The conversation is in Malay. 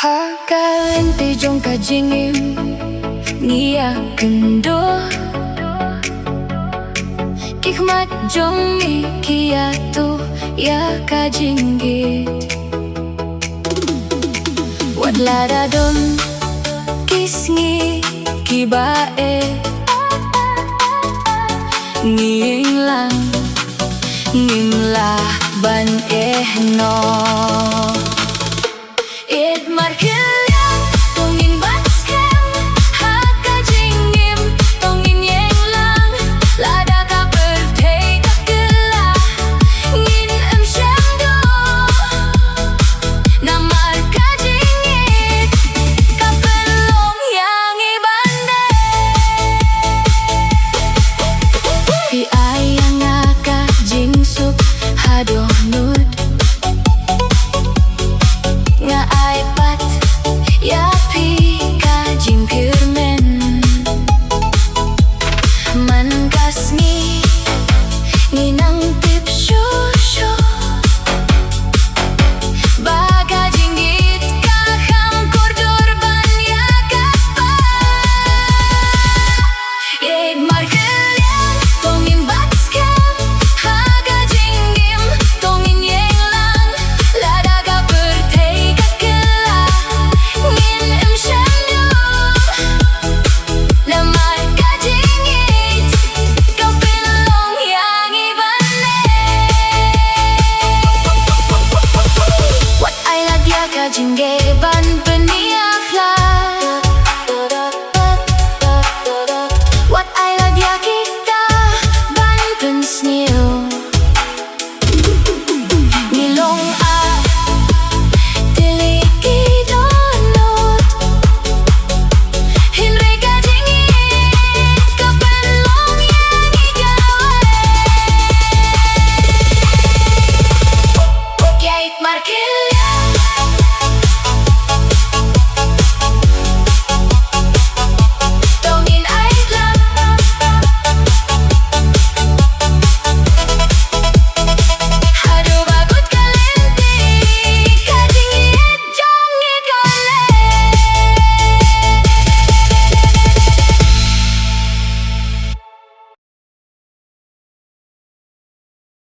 Hakalente jong kajingim Nia kendo Kikmat jong ikiatu ya kajinggit Wat ladadon kisngi kibae Nginglang ngimlah ban no Ieid markylliang tongin batskem hakajingim tongin yenglang lada ka pertei kakela ngin emsyamdo namar kajingit kapelong yang ibande fi ayang aka jingsuk hadonut kajingge ban